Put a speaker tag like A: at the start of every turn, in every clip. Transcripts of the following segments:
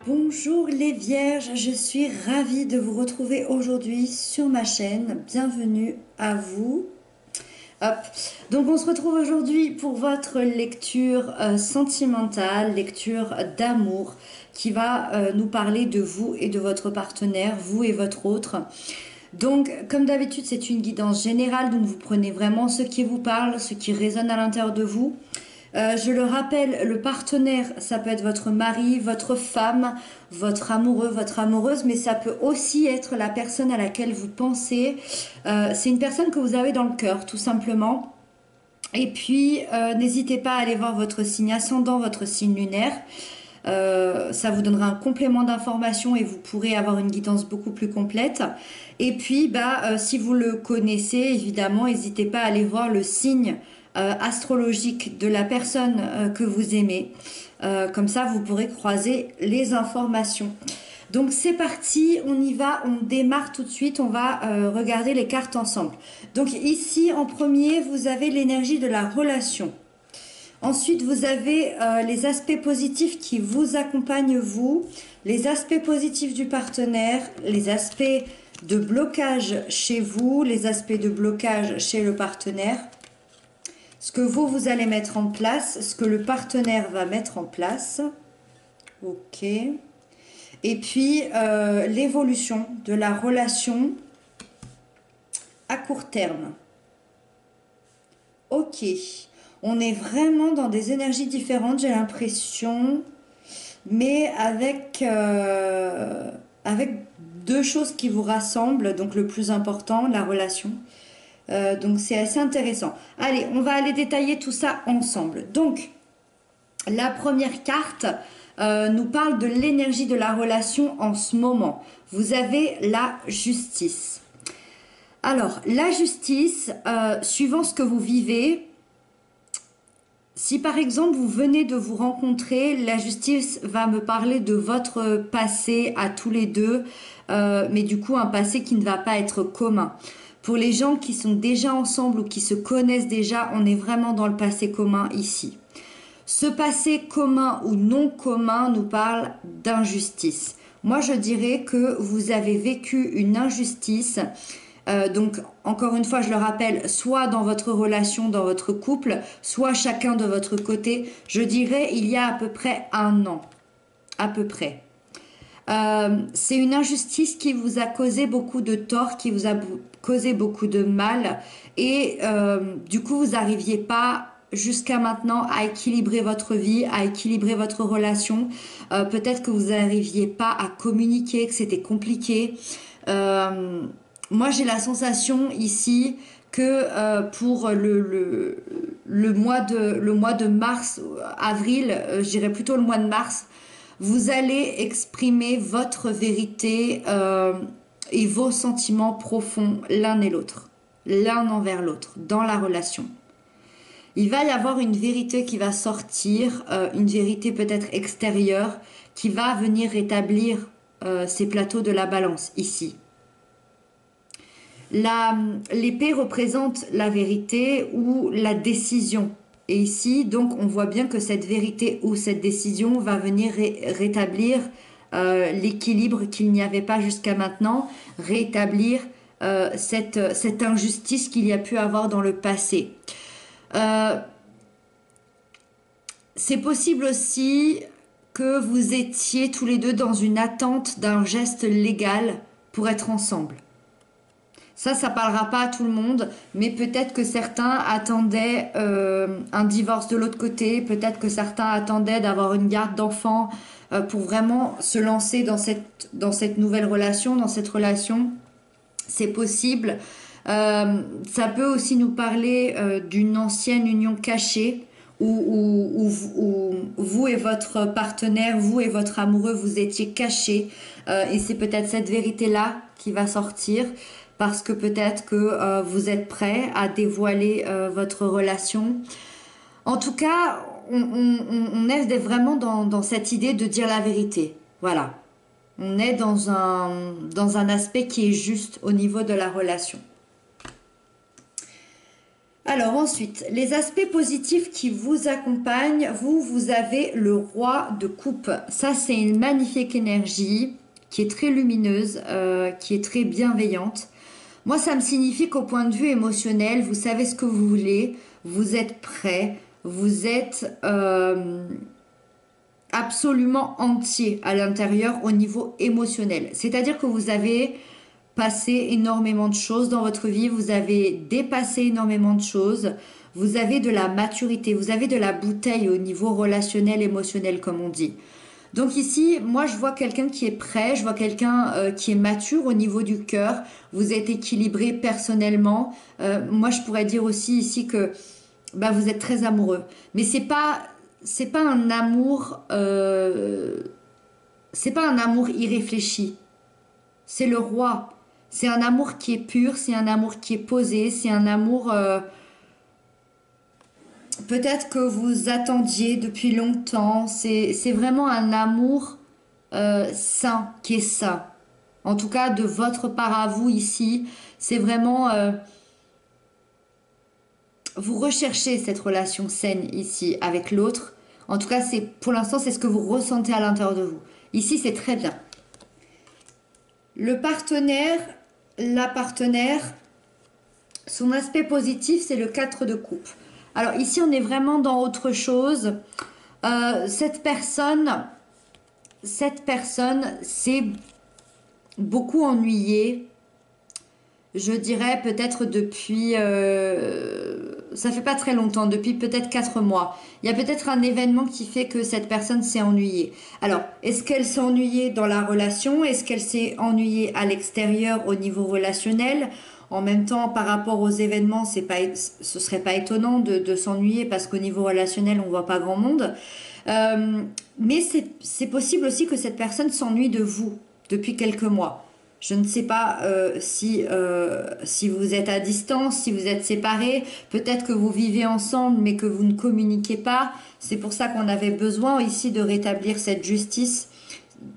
A: Bonjour les vierges, je suis ravie de vous retrouver aujourd'hui sur ma chaîne. Bienvenue à vous. Hop. Donc on se retrouve aujourd'hui pour votre lecture sentimentale, lecture d'amour qui va nous parler de vous et de votre partenaire, vous et votre autre. Donc comme d'habitude c'est une guidance générale, donc vous prenez vraiment ce qui vous parle, ce qui résonne à l'intérieur de vous. Je le rappelle, le partenaire, ça peut être votre mari, votre femme, votre amoureux, votre amoureuse, mais ça peut aussi être la personne à laquelle vous pensez. C'est une personne que vous avez dans le cœur, tout simplement. Et puis, n'hésitez pas à aller voir votre signe ascendant, votre signe lunaire. Ça vous donnera un complément d'information et vous pourrez avoir une guidance beaucoup plus complète. Et puis, si vous le connaissez, évidemment, n'hésitez pas à aller voir le signe astrologique de la personne que vous aimez. Comme ça, vous pourrez croiser les informations. Donc c'est parti, on y va, on démarre tout de suite, on va regarder les cartes ensemble. Donc ici, en premier, vous avez l'énergie de la relation. Ensuite, vous avez les aspects positifs qui vous accompagnent, vous, les aspects positifs du partenaire, les aspects de blocage chez vous, les aspects de blocage chez le partenaire, ce que vous allez mettre en place, ce que le partenaire va mettre en place. Ok. Et puis, l'évolution de la relation à court terme. Ok. On est vraiment dans des énergies différentes, j'ai l'impression, mais avec deux choses qui vous rassemblent. Donc le plus important, la relation. Donc c'est assez intéressant. Allez, on va aller détailler tout ça ensemble. Donc, la première carte nous parle de l'énergie de la relation en ce moment. Vous avez la justice. Alors, la justice, suivant ce que vous vivez, si par exemple vous venez de vous rencontrer, la justice va me parler de votre passé à tous les deux, mais du coup un passé qui ne va pas être commun. Pour les gens qui sont déjà ensemble ou qui se connaissent déjà, on est vraiment dans le passé commun ici. Ce passé commun ou non commun nous parle d'injustice. Moi, je dirais que vous avez vécu une injustice. Donc, encore une fois, je le rappelle, soit dans votre relation, dans votre couple, soit chacun de votre côté. Je dirais il y a à peu près un an. À peu près. C'est une injustice qui vous a causé beaucoup de tort, qui vous a causé beaucoup de mal. Et du coup, vous n'arriviez pas jusqu'à maintenant à équilibrer votre vie, à équilibrer votre relation. Peut-être que vous n'arriviez pas à communiquer, que c'était compliqué. Moi, j'ai la sensation ici que pour le mois de mars, avril, je dirais plutôt le mois de mars, vous allez exprimer votre vérité et vos sentiments profonds l'un et l'autre, l'un envers l'autre, dans la relation. Il va y avoir une vérité qui va sortir, une vérité peut-être extérieure, qui va venir rétablir ces plateaux de la balance ici. L'épée représente la vérité ou la décision. Et ici, donc, on voit bien que cette vérité ou cette décision va venir rétablir l'équilibre qu'il n'y avait pas jusqu'à maintenant, rétablir cette injustice qu'il y a pu avoir dans le passé. C'est possible aussi que vous étiez tous les deux dans une attente d'un geste légal pour être ensemble. Ça parlera pas à tout le monde, mais peut-être que certains attendaient un divorce de l'autre côté, peut-être que certains attendaient d'avoir une garde d'enfants pour vraiment se lancer dans cette nouvelle relation, dans cette relation. C'est possible. Ça peut aussi nous parler d'une ancienne union cachée où vous et votre partenaire, vous et votre amoureux, vous étiez cachés. Et c'est peut-être cette vérité-là qui va sortir. Parce que peut-être que vous êtes prêt à dévoiler votre relation. En tout cas, on est vraiment dans cette idée de dire la vérité. Voilà. On est dans un aspect qui est juste au niveau de la relation. Alors ensuite, les aspects positifs qui vous accompagnent, vous avez le roi de coupe. Ça, c'est une magnifique énergie qui est très lumineuse, qui est très bienveillante. Moi, ça me signifie qu'au point de vue émotionnel, vous savez ce que vous voulez, vous êtes prêt, vous êtes absolument entier à l'intérieur au niveau émotionnel. C'est-à-dire que vous avez passé énormément de choses dans votre vie, vous avez dépassé énormément de choses, vous avez de la maturité, vous avez de la bouteille au niveau relationnel, émotionnel, comme on dit. Donc ici, moi je vois quelqu'un qui est prêt, je vois quelqu'un qui est mature au niveau du cœur, vous êtes équilibré personnellement. Moi je pourrais dire aussi ici que bah, vous êtes très amoureux. Mais c'est pas un amour c'est pas un amour irréfléchi. C'est le roi. C'est un amour qui est pur, c'est un amour qui est posé, c'est un amour peut-être que vous attendiez depuis longtemps. C'est vraiment un amour sain, qui est sain. En tout cas, de votre part à vous ici, c'est vraiment vous recherchez cette relation saine ici avec l'autre. En tout cas, c'est pour l'instant, c'est ce que vous ressentez à l'intérieur de vous. Ici, c'est très bien. Le partenaire, la partenaire, son aspect positif, c'est le 4 de coupe. Alors ici, on est vraiment dans autre chose. Cette personne s'est beaucoup ennuyée. Je dirais peut-être depuis... ça fait pas très longtemps, depuis peut-être 4 mois. Il y a peut-être un événement qui fait que cette personne s'est ennuyée. Alors, est-ce qu'elle s'est ennuyée dans la relation? Est-ce qu'elle s'est ennuyée à l'extérieur au niveau relationnel? En même temps, par rapport aux événements, ce serait pas étonnant de s'ennuyer parce qu'au niveau relationnel, on voit pas grand monde. Mais c'est possible aussi que cette personne s'ennuie de vous depuis quelques mois. Je ne sais pas si vous êtes à distance, si vous êtes séparés, peut-être que vous vivez ensemble mais que vous ne communiquez pas. C'est pour ça qu'on avait besoin ici de rétablir cette justice,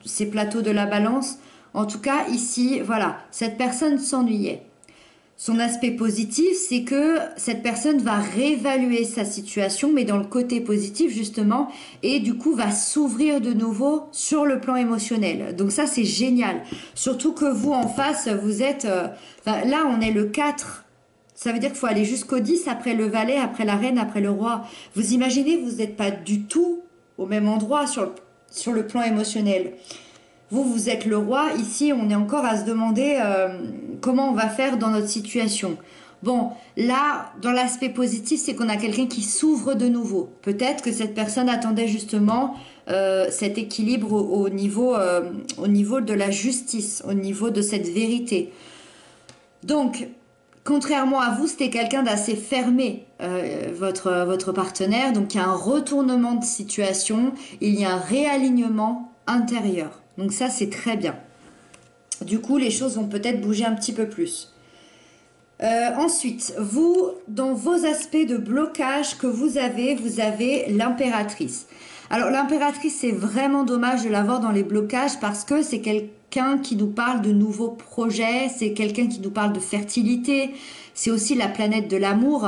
A: ces plateaux de la balance. En tout cas, ici, voilà, cette personne s'ennuyait. Son aspect positif, c'est que cette personne va réévaluer sa situation, mais dans le côté positif justement, et du coup va s'ouvrir de nouveau sur le plan émotionnel. Donc ça, c'est génial. Surtout que vous, en face, vous êtes... là, on est le 4. Ça veut dire qu'il faut aller jusqu'au 10, après le valet, après la reine, après le roi. Vous imaginez, vous n'êtes pas du tout au même endroit sur le plan émotionnel. Vous êtes le roi. Ici, on est encore à se demander comment on va faire dans notre situation. Bon, là, dans l'aspect positif, c'est qu'on a quelqu'un qui s'ouvre de nouveau. Peut-être que cette personne attendait justement cet équilibre au niveau de la justice, au niveau de cette vérité. Donc, contrairement à vous, c'était quelqu'un d'assez fermé, votre partenaire. Donc, il y a un retournement de situation, il y a un réalignement intérieur. Donc ça, c'est très bien. Du coup, les choses vont peut-être bouger un petit peu plus. Ensuite, vous, dans vos aspects de blocage que vous avez l'impératrice. Alors, l'impératrice, c'est vraiment dommage de l'avoir dans les blocages parce que c'est quelqu'un qui nous parle de nouveaux projets, c'est quelqu'un qui nous parle de fertilité, c'est aussi la planète de l'amour.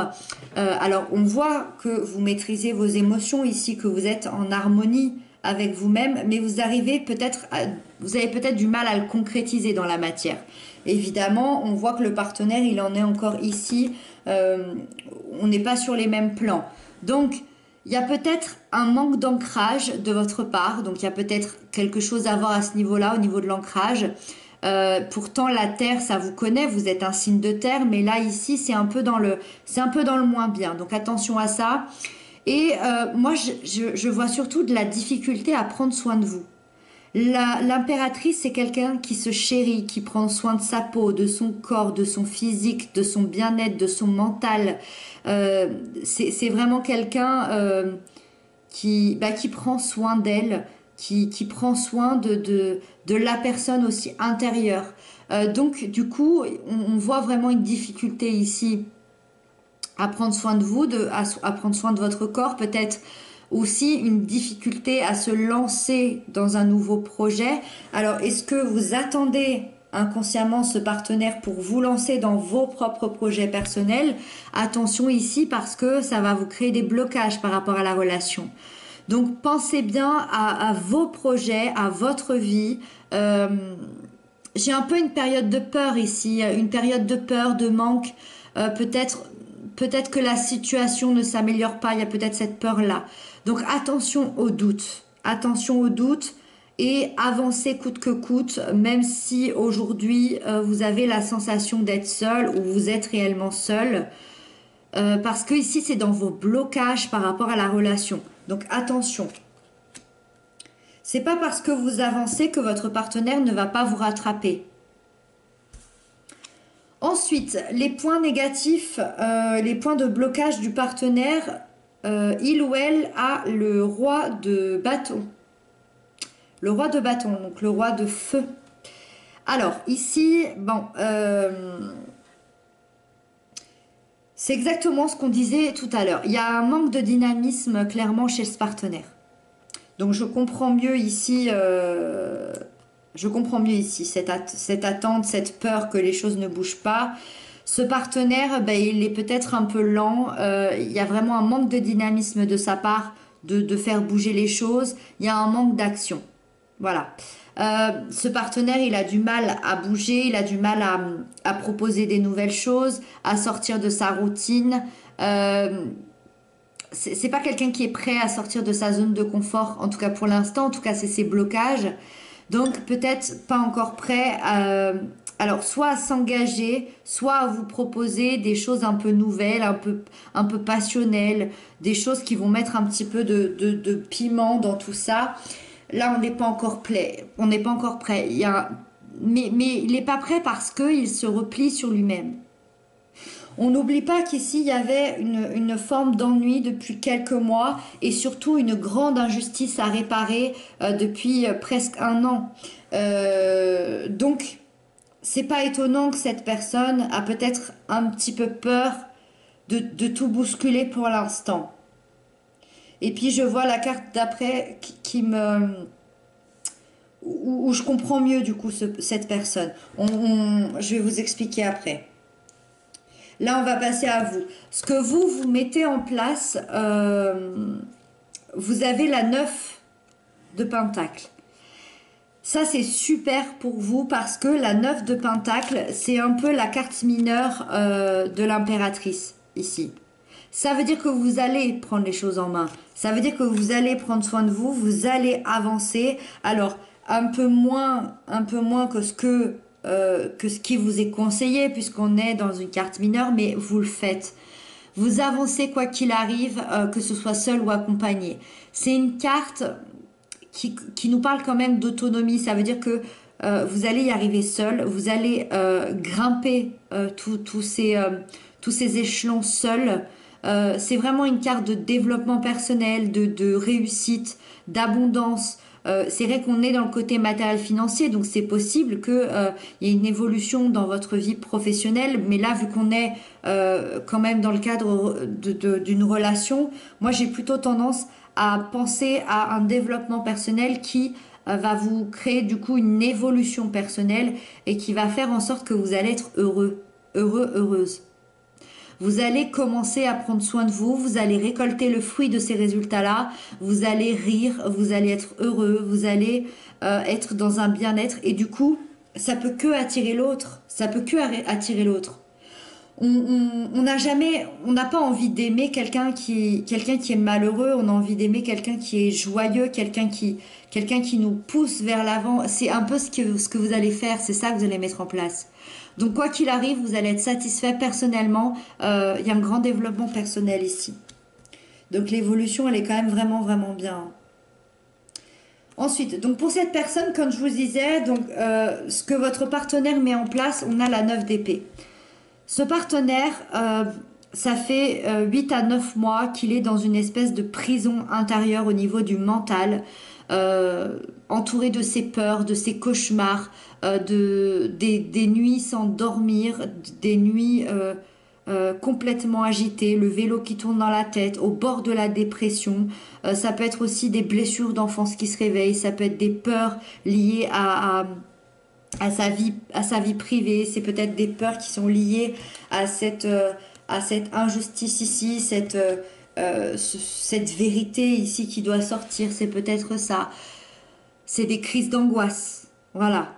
A: Alors, on voit que vous maîtrisez vos émotions ici, que vous êtes en harmonie avec vous-même, mais vous avez peut-être du mal à le concrétiser dans la matière. Évidemment, on voit que le partenaire, il en est encore ici, on n'est pas sur les mêmes plans. Donc, il y a peut-être un manque d'ancrage de votre part, donc il y a peut-être quelque chose à voir à ce niveau-là, au niveau de l'ancrage. Pourtant, la terre, ça vous connaît, vous êtes un signe de terre, mais là, ici, c'est un peu dans le moins bien. Donc, attention à ça. Et moi, je vois surtout de la difficulté à prendre soin de vous. L'impératrice, c'est quelqu'un qui se chérit, qui prend soin de sa peau, de son corps, de son physique, de son bien-être, de son mental. C'est vraiment quelqu'un qui prend soin d'elle, qui prend soin de la personne aussi intérieure. Donc, du coup, on voit vraiment une difficulté ici à prendre soin de vous, à prendre soin de votre corps, peut-être aussi une difficulté à se lancer dans un nouveau projet. Alors, est-ce que vous attendez inconsciemment ce partenaire pour vous lancer dans vos propres projets personnels. Attention ici parce que ça va vous créer des blocages par rapport à la relation. Donc pensez bien à vos projets, à votre vie. J'ai un peu une période de peur ici, une période de peur, de manque. Peut-être que la situation ne s'améliore pas, il y a peut-être cette peur-là. Donc attention aux doutes. Attention aux doutes et avancez coûte que coûte, même si aujourd'hui vous avez la sensation d'être seul ou vous êtes réellement seul. Parce que ici c'est dans vos blocages par rapport à la relation. Donc attention. C'est pas parce que vous avancez que votre partenaire ne va pas vous rattraper. Ensuite, les points négatifs, les points de blocage du partenaire, il ou elle a le roi de bâton. Le roi de bâton, donc le roi de feu. Alors, ici, bon, c'est exactement ce qu'on disait tout à l'heure. Il y a un manque de dynamisme clairement chez ce partenaire. Donc, je comprends mieux ici... cette attente, cette peur que les choses ne bougent pas. Ce partenaire, ben, il est peut-être un peu lent. Il y a vraiment un manque de dynamisme de sa part de faire bouger les choses. Il y a un manque d'action. Voilà. Ce partenaire, il a du mal à bouger, il a du mal à proposer des nouvelles choses, à sortir de sa routine. C'est pas quelqu'un qui est prêt à sortir de sa zone de confort, en tout cas pour l'instant, en tout cas c'est ses blocages. Donc peut-être pas encore prêt alors soit à s'engager, soit à vous proposer des choses un peu nouvelles, un peu passionnelles, des choses qui vont mettre un petit peu de piment dans tout ça. Là on n'est pas encore prêt, mais il n'est pas prêt parce qu'il se replie sur lui-même. On n'oublie pas qu'ici, il y avait une forme d'ennui depuis quelques mois et surtout une grande injustice à réparer depuis presque un an. Donc, c'est pas étonnant que cette personne a peut-être un petit peu peur de tout bousculer pour l'instant. Et puis, je vois la carte d'après où je comprends mieux du coup cette personne. Je vais vous expliquer après. Là, on va passer à vous. Ce que vous mettez en place, vous avez la 9 de Pentacle. Ça, c'est super pour vous parce que la 9 de Pentacle, c'est un peu la carte mineure de l'impératrice ici. Ça veut dire que vous allez prendre les choses en main. Ça veut dire que vous allez prendre soin de vous, vous allez avancer. Alors, un peu moins que ce qui vous est conseillé puisqu'on est dans une carte mineure, mais vous le faites. Vous avancez quoi qu'il arrive, que ce soit seul ou accompagné. C'est une carte qui nous parle quand même d'autonomie. Ça veut dire que vous allez y arriver seul, vous allez grimper tous ces échelons seul. C'est vraiment une carte de développement personnel, de réussite, d'abondance. C'est vrai qu'on est dans le côté matériel financier, donc c'est possible qu'il y ait une évolution dans votre vie professionnelle, mais là, vu qu'on est quand même dans le cadre d'une relation, moi j'ai plutôt tendance à penser à un développement personnel qui va vous créer du coup une évolution personnelle et qui va faire en sorte que vous allez être heureuse. Vous allez commencer à prendre soin de vous, vous allez récolter le fruit de ces résultats-là, vous allez rire, vous allez être heureux, vous allez être dans un bien-être et du coup, ça peut que attirer l'autre, On n'a pas envie d'aimer quelqu'un qui est malheureux, on a envie d'aimer quelqu'un qui est joyeux, quelqu'un qui nous pousse vers l'avant. C'est un peu ce que vous allez faire, c'est ça que vous allez mettre en place. Donc quoi qu'il arrive, vous allez être satisfait personnellement. Il y a un grand développement personnel ici. Donc l'évolution, elle est quand même vraiment, vraiment bien. Ensuite, donc pour cette personne, comme je vous disais, donc ce que votre partenaire met en place, on a la 9 d'épée. Ce partenaire, ça fait 8 à 9 mois qu'il est dans une espèce de prison intérieure au niveau du mental, entouré de ses peurs, de ses cauchemars, des nuits sans dormir, des nuits complètement agitées, le vélo qui tourne dans la tête, au bord de la dépression. Ça peut être aussi des blessures d'enfance qui se réveillent, ça peut être des peurs liées à à sa vie privée. C'est peut-être des peurs qui sont liées à cette injustice ici, cette vérité ici qui doit sortir. C'est peut-être ça. C'est des crises d'angoisse. Voilà.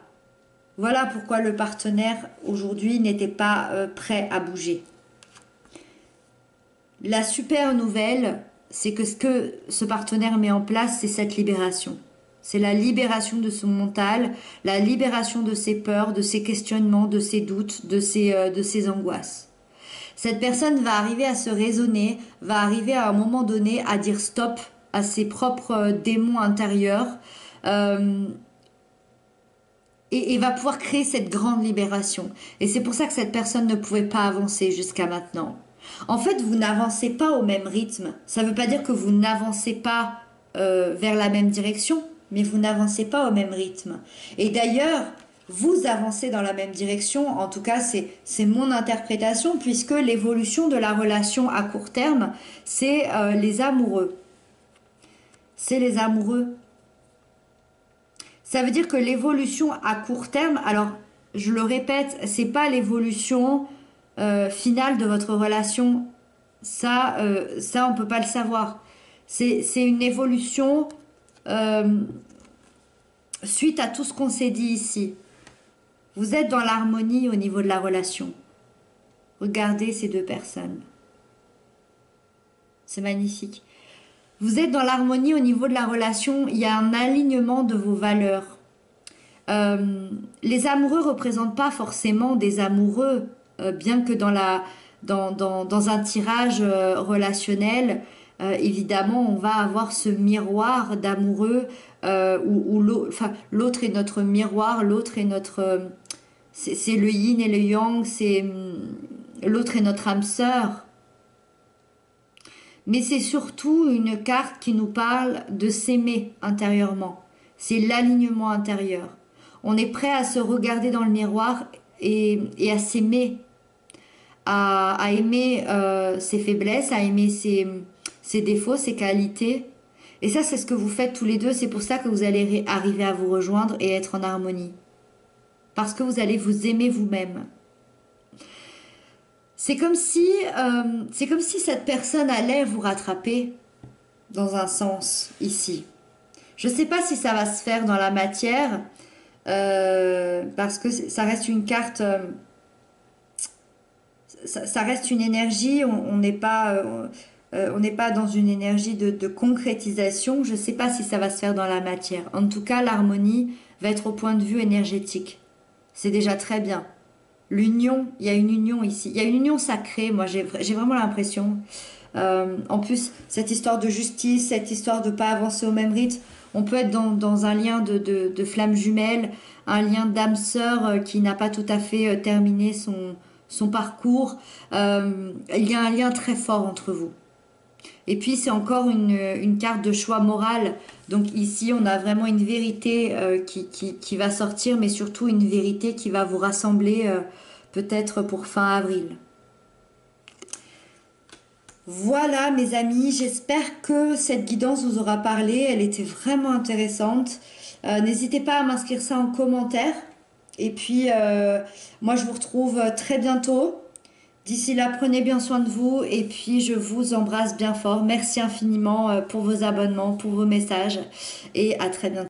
A: Voilà pourquoi le partenaire aujourd'hui n'était pas prêt à bouger. La super nouvelle, c'est que ce que ce partenaire met en place, c'est cette libération. C'est la libération de son mental, la libération de ses peurs, de ses questionnements, de ses doutes, de ses angoisses. Cette personne va arriver à se raisonner, va arriver à un moment donné à dire stop à ses propres démons intérieurs et va pouvoir créer cette grande libération. Et c'est pour ça que cette personne ne pouvait pas avancer jusqu'à maintenant. En fait, vous n'avancez pas au même rythme. Ça ne veut pas dire que vous n'avancez pas vers la même direction, mais vous n'avancez pas au même rythme. Et d'ailleurs, vous avancez dans la même direction. En tout cas, c'est mon interprétation, puisque l'évolution de la relation à court terme, c'est les amoureux. C'est les amoureux. Ça veut dire que l'évolution à court terme, alors je le répète, c'est pas l'évolution finale de votre relation. Ça, on peut pas le savoir. C'est une évolution suite à tout ce qu'on s'est dit ici. Vous êtes dans l'harmonie au niveau de la relation. Regardez ces deux personnes. C'est magnifique. Vous êtes dans l'harmonie au niveau de la relation. Il y a un alignement de vos valeurs. Les amoureux ne représentent pas forcément des amoureux, bien que dans un tirage relationnel, évidemment, on va avoir ce miroir d'amoureux où l'autre est notre miroir, l'autre est notre... c'est le yin et le yang, l'autre est notre âme sœur. Mais c'est surtout une carte qui nous parle de s'aimer intérieurement. C'est l'alignement intérieur. On est prêt à se regarder dans le miroir et à s'aimer, à aimer ses faiblesses, à aimer ses défauts, ses qualités. Et ça, c'est ce que vous faites tous les deux. C'est pour ça que vous allez arriver à vous rejoindre et être en harmonie. Parce que vous allez vous aimer vous-même. C'est comme si cette personne allait vous rattraper dans un sens ici. Je ne sais pas si ça va se faire dans la matière parce que ça reste une carte, ça reste une énergie. On n'est pas dans une énergie de concrétisation. Je ne sais pas si ça va se faire dans la matière. En tout cas, l'harmonie va être au point de vue énergétique. C'est déjà très bien. L'union, il y a une union ici. Il y a une union sacrée, moi j'ai vraiment l'impression. En plus, cette histoire de justice, cette histoire de ne pas avancer au même rythme, on peut être dans un lien de flamme jumelle, un lien d'âme sœur qui n'a pas tout à fait terminé son parcours. Il y a un lien très fort entre vous. Et puis c'est encore une carte de choix moral. Donc ici on a vraiment une vérité qui va sortir, mais surtout une vérité qui va vous rassembler peut-être pour fin avril. Voilà mes amis, j'espère que cette guidance vous aura parlé. Elle était vraiment intéressante. N'hésitez pas à m'inscrire ça en commentaire. Et puis moi je vous retrouve très bientôt. D'ici là, prenez bien soin de vous et puis je vous embrasse bien fort. Merci infiniment pour vos abonnements, pour vos messages et à très bientôt.